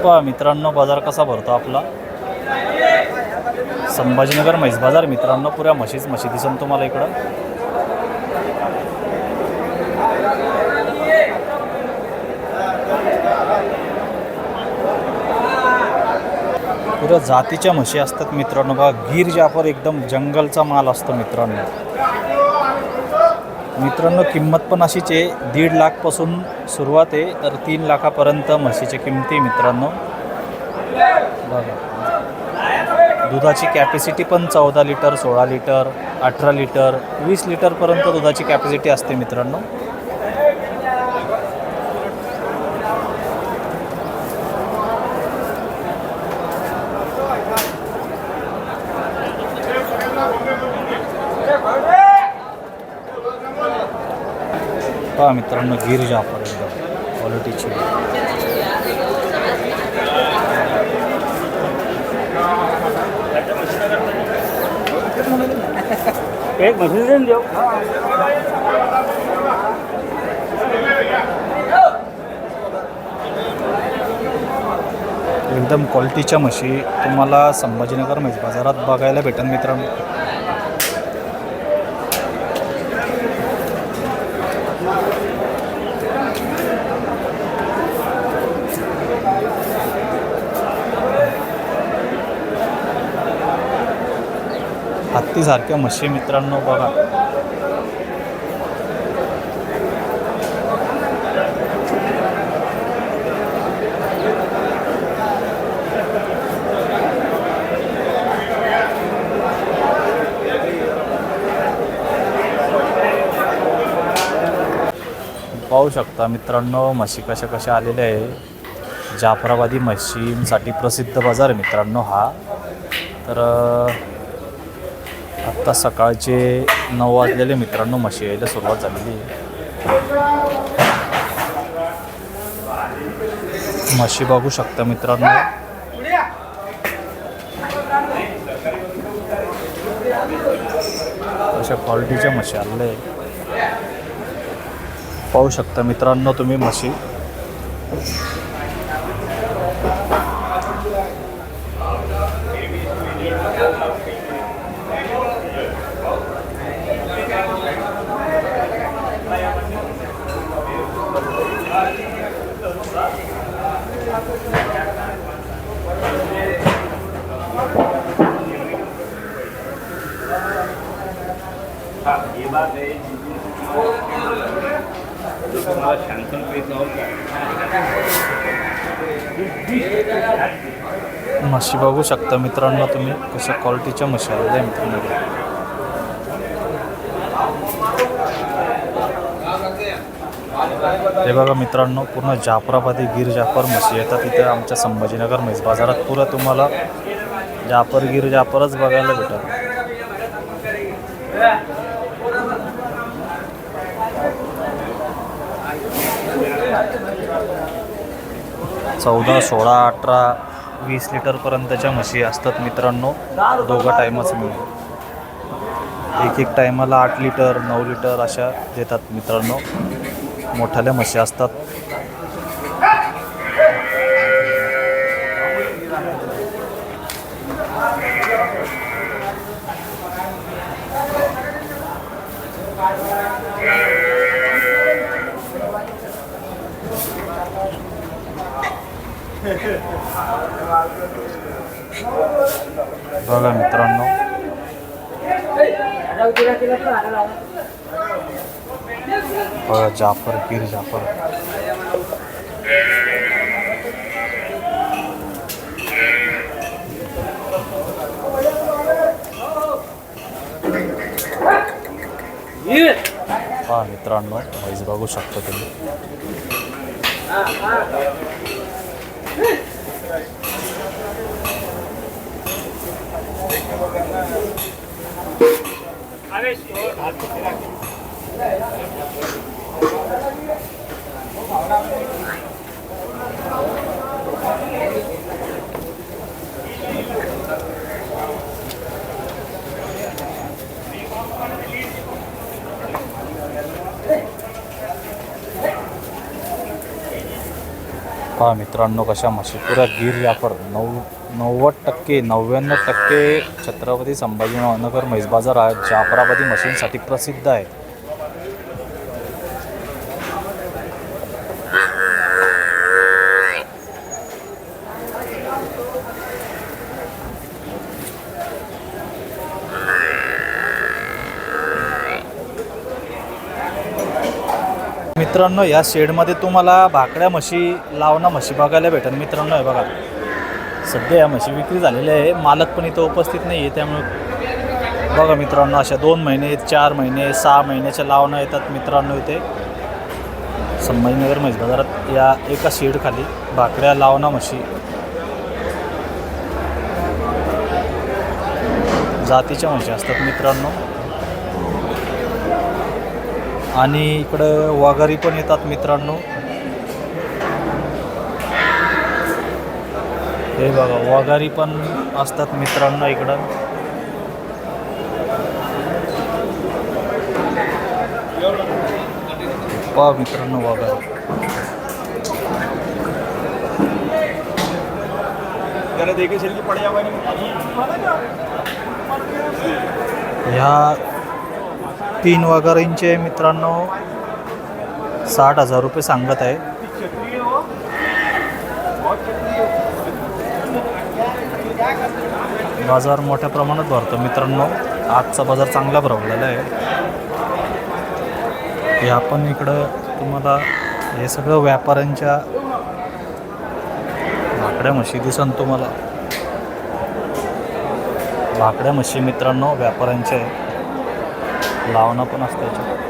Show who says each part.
Speaker 1: पहा मित्रांनो, बाजार कसा भरतो आपला संभाजीनगर म्हैस बाजार. मित्रांनो, पुऱ्या म्हशी दिसन तुम्हाला इकडं. पुऱ्या जातीच्या म्हशी असतात मित्रांनो. बघा, गिर जाफर एकदम जंगलचा माल असतो मित्रांनो. मित्रांनो, किंमत पण अशीच आहे. 1.5 लाखपासून सुरुवात आहे तर 3 लाखापर्यंत म्हशीच्या किमती मित्रांनो. बघा, दुधाची कॅपॅसिटी पण 14 लिटर, 16 लिटर, 18 लिटर, 20 लिटरपर्यंत दुधाची कॅपॅसिटी असते मित्रांनो. पहा मित्रांनो, गिर जाफर एकदम क्वालिटीची.
Speaker 2: एक मशीन देऊ.
Speaker 1: एकदम क्वालिटीच्या म्हशी तुम्हाला संभाजीनगर म्हैस बाजारात बघायला भेटेल मित्रांनो. हत्तीसारख्या म्हशी मित्रांनो. बघा, पाहू शकता मित्रांनो म्हशी कशा आलेल्या आहे. जाफराबादी म्हशींसाठी प्रसिद्ध बाजार आहे मित्रांनो हा. तर आत्ता सकाळचे 9 वाजलेले मित्रांनो. म्हशी यायला सुरुवात झालेली आहे. म्हशी बघू शकता मित्रांनो. अशा क्वालिटीच्या म्हशी आलेल्या आहे. पाहू शकता मित्रांनो तुम्ही म्हशी. म्हशी बघू शकता मित्रांनो तुम्ही कशा क्वालिटीच्या म्हशी आलेल्या आहे मित्रांनो. हे बघा मित्रांनो, पूर्ण जाफराबादी गिर जाफर म्हशी येतात इथे आमच्या संभाजीनगर म्हैस बाजारात. पुरं तुम्हाला जाफर गिर जाफरच बघायला भेटतात. 14, 16, 18, 20 लिटरपर्यंतच्या म्हशी असतात मित्रांनो. दोघं टाईमच मिळून एक टायमाला 8 लिटर 9 लिटर अशा देतात मित्रांनो. मोठ्याल्या म्हशी असतात. बघा मित्रांनो, बघा जाफर गिर जाफर. पहा मित्रांनो, म्हैस बघू शकता तुम्ही. पहा मित्रांनो कशा म्हशी पुऱ्या गिर याफर 90% 99% छत्रपती संभाजीनगर म्हैस बाजार हा जाफराबादी म्हशींसाठी प्रसिद्ध आहे. मित्रांनो या शेडमध्ये तुम्हाला भाकड्या म्हशी लावणा म्हशी बघायला भेटेल. मित्रांनो हे बघा सध्या या म्हशी विक्री झालेल्या आहे. मालक पण इथं उपस्थित नाही आहे. त्यामुळे बघा मित्रांनो अशा 2 महिने 4 महिने 6 महिन्याच्या लावणं येतात मित्रांनो इथे संभाजीनगर म्हैस बाजारात. या एका शेडखाली भाकड्या लावणा म्हशी जातीच्या म्हशी असतात मित्रांनो. आणि इकडं वाघारी पण येतात मित्रांनो. हे बघा वाघारी पण असतात मित्रांनो इकडं. पहा मित्रांनो वाघारी ह्या 3 वगारींचे मित्रांनो 60,000 रुपये सांगत आहे. बाजार मोठ्या प्रमाणात भरतो मित्रांनो. आजचा बाजार चांगला भरवलेला आहे. हे आपण इकडं तुम्हाला हे सगळं व्यापाऱ्यांच्या भाकड्या म्हशी दिसन तुम्हाला. भाकड्या म्हशी मित्रांनो व्यापाऱ्यांच्या लावणं पण असतं याच्यात.